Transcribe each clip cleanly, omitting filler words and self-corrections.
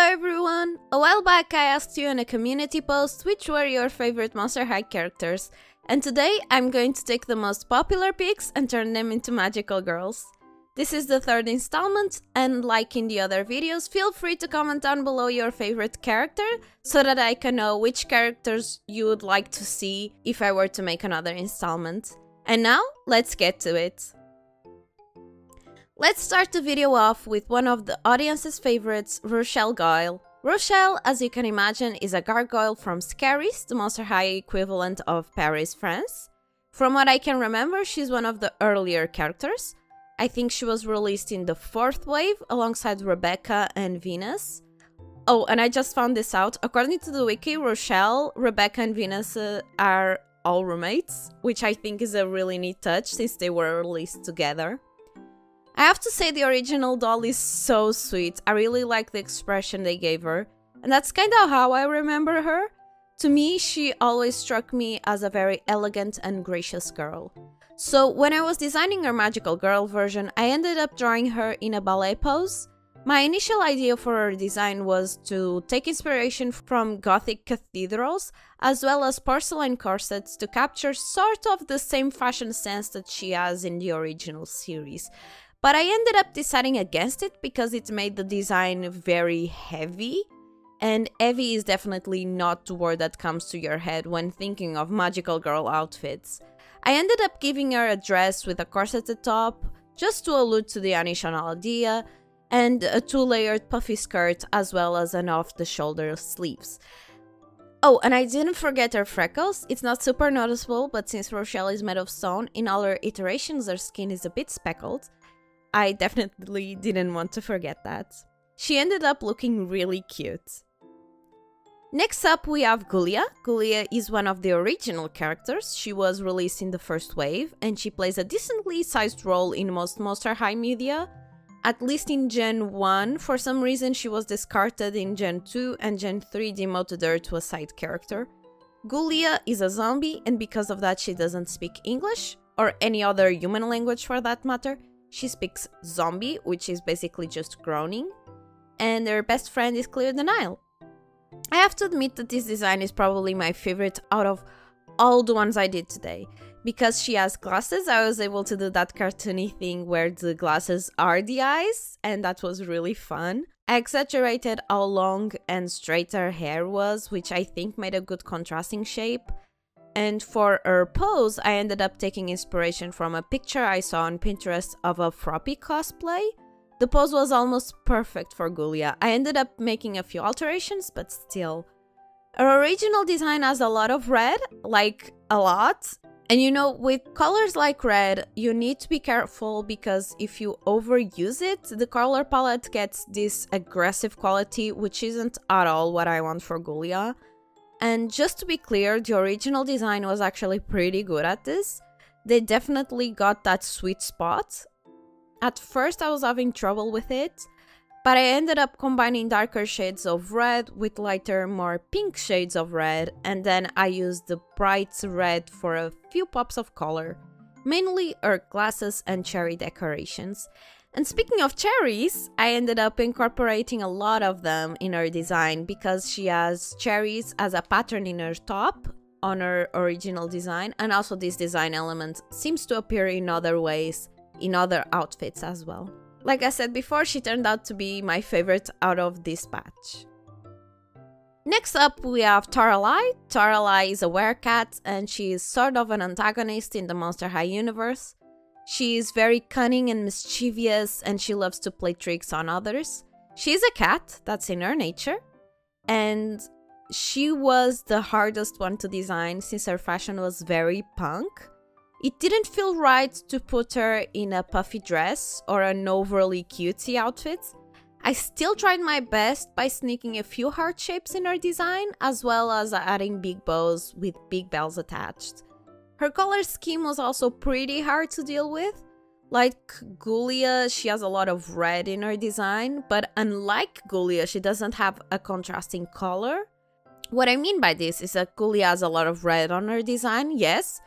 everyone! A while back I asked you in a community post which were your favorite Monster High characters, and today I'm going to take the most popular picks and turn them into magical girls. This is the third installment, and like in the other videos, feel free to comment down below your favorite character so that I can know which characters you would like to see if I were to make another installment. And now, let's get to it! Let's start the video off with one of the audience's favorites, Rochelle Goyle. Rochelle, as you can imagine, is a gargoyle from Scaries, the Monster High equivalent of Paris, France. From what I can remember, she's one of the earlier characters. I think she was released in the 4th wave alongside Rebecca and Venus. Oh, and I just found this out. According to the wiki, Rochelle, Rebecca and Venus are all roommates, which I think is a really neat touch since they were released together. I have to say the original doll is so sweet. I really like the expression they gave her, and that's kind of how I remember her. To me, she always struck me as a very elegant and gracious girl. So when I was designing her magical girl version, I ended up drawing her in a ballet pose. My initial idea for her design was to take inspiration from Gothic cathedrals, as well as porcelain corsets to capture sort of the same fashion sense that she has in the original series. But I ended up deciding against it because it made the design very heavy, and heavy is definitely not the word that comes to your head when thinking of magical girl outfits. I ended up giving her a dress with a corset at the top, just to allude to the initial idea, and a 2-layered puffy skirt as well as an off-the-shoulder sleeves. Oh, and I didn't forget her freckles. It's not super noticeable, but since Rochelle is made of stone, in all her iterations her skin is a bit speckled. I definitely didn't want to forget that. She ended up looking really cute. Next up we have Ghoulia. Ghoulia is one of the original characters. She was released in the 1st wave, and she plays a decently sized role in most Monster High media. At least in Gen 1, for some reason she was discarded in Gen 2, and Gen 3 demoted her to a side character. Ghoulia is a zombie, and because of that she doesn't speak English, or any other human language for that matter. She speaks zombie, which is basically just groaning, and her best friend is Clear the Nile. I have to admit that this design is probably my favorite out of all the ones I did today. Because she has glasses, I was able to do that cartoony thing where the glasses are the eyes, and that was really fun. I exaggerated how long and straight her hair was, which I think made a good contrasting shape. And for her pose, I ended up taking inspiration from a picture I saw on Pinterest of a Froppy cosplay. The pose was almost perfect for Ghoulia. I ended up making a few alterations, but still. Her original design has a lot of red, like a lot. And you know, with colors like red, you need to be careful because if you overuse it, the color palette gets this aggressive quality, which isn't at all what I want for Ghoulia. And just to be clear, the original design was actually pretty good at this. They definitely got that sweet spot. At first I was having trouble with it, but I ended up combining darker shades of red with lighter, more pink shades of red, and then I used the bright red for a few pops of color, mainly her glasses and cherry decorations. And speaking of cherries, I ended up incorporating a lot of them in her design because she has cherries as a pattern in her top on her original design, and also this design element seems to appear in other ways, in other outfits as well. Like I said before, she turned out to be my favorite out of this batch. Next up we have Toralei. Toralei is a werecat and she is sort of an antagonist in the Monster High universe. She is very cunning and mischievous, and she loves to play tricks on others. She's a cat, that's in her nature, and she was the hardest one to design since her fashion was very punk. It didn't feel right to put her in a puffy dress or an overly cutesy outfit. I still tried my best by sneaking a few heart shapes in her design, as well as adding big bows with big bells attached. Her color scheme was also pretty hard to deal with. Like Ghoulia, she has a lot of red in her design, but unlike Ghoulia, she doesn't have a contrasting color. What I mean by this is that Ghoulia has a lot of red on her design, yes,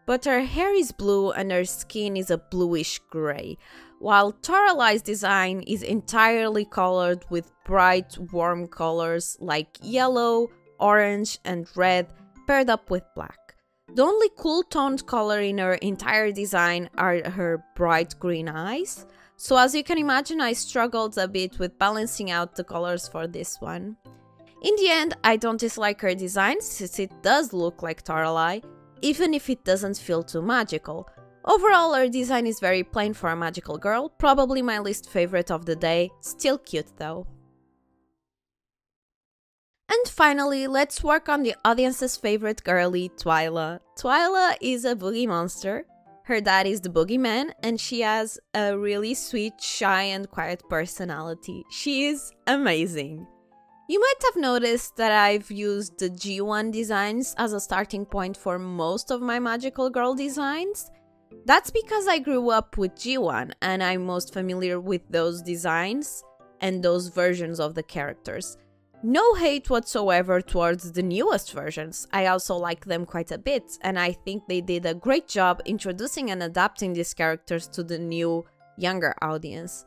but her hair is blue and her skin is a bluish gray, while Toralei's design is entirely colored with bright, warm colors like yellow, orange, and red paired up with black. The only cool toned color in her entire design are her bright green eyes, so as you can imagine I struggled a bit with balancing out the colors for this one. In the end, I don't dislike her design since it does look like Toralei, even if it doesn't feel too magical. Overall, her design is very plain for a magical girl, probably my least favorite of the day, still cute though. And finally, let's work on the audience's favorite girlie, Twyla. Twyla is a boogie monster. Her dad is the boogeyman, and she has a really sweet, shy, and quiet personality. She is amazing. You might have noticed that I've used the G1 designs as a starting point for most of my magical girl designs. That's because I grew up with G1 and I'm most familiar with those designs and those versions of the characters. No hate whatsoever towards the newest versions, I also like them quite a bit, and I think they did a great job introducing and adapting these characters to the new, younger audience.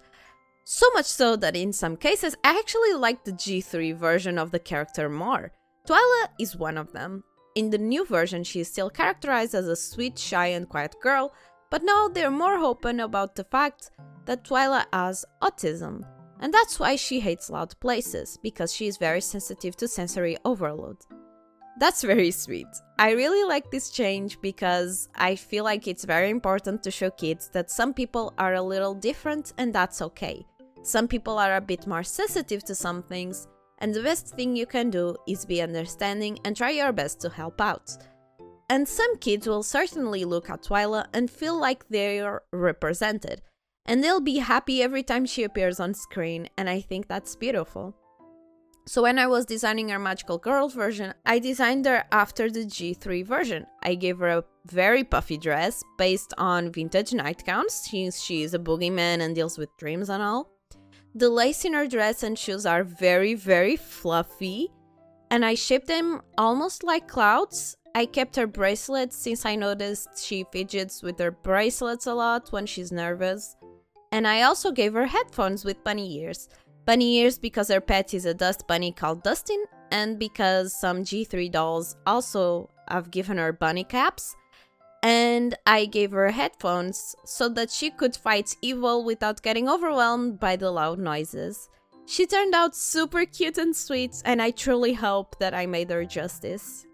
So much so that in some cases I actually like the G3 version of the character more. Twyla is one of them. In the new version she is still characterized as a sweet, shy and quiet girl, but now they're more open about the fact that Twyla has autism. And that's why she hates loud places, because she is very sensitive to sensory overload. That's very sweet. I really like this change because I feel like it's very important to show kids that some people are a little different and that's okay. Some people are a bit more sensitive to some things, and the best thing you can do is be understanding and try your best to help out. And some kids will certainly look at Twyla and feel like they're represented. And they'll be happy every time she appears on screen, and I think that's beautiful. So when I was designing her magical girl version, I designed her after the G3 version. I gave her a very puffy dress based on vintage nightgowns, since she is a boogeyman and deals with dreams and all. The lace in her dress and shoes are very, very fluffy, and I shaped them almost like clouds. I kept her bracelets since I noticed she fidgets with her bracelets a lot when she's nervous. And I also gave her headphones with bunny ears. Bunny ears because her pet is a dust bunny called Dustin, and because some G3 dolls also have given her bunny caps. And I gave her headphones so that she could fight evil without getting overwhelmed by the loud noises. She turned out super cute and sweet, and I truly hope that I made her justice.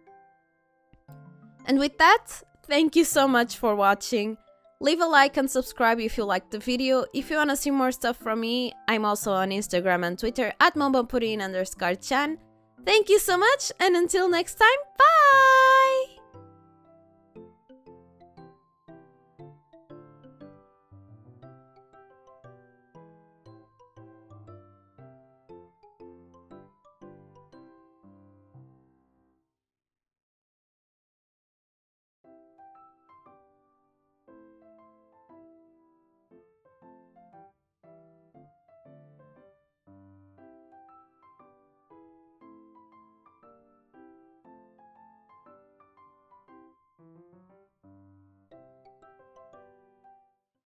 And with that, thank you so much for watching. Leave a like and subscribe if you liked the video. If you wanna see more stuff from me, I'm also on Instagram and Twitter at @momopurin_chan. Thank you so much, and until next time, bye!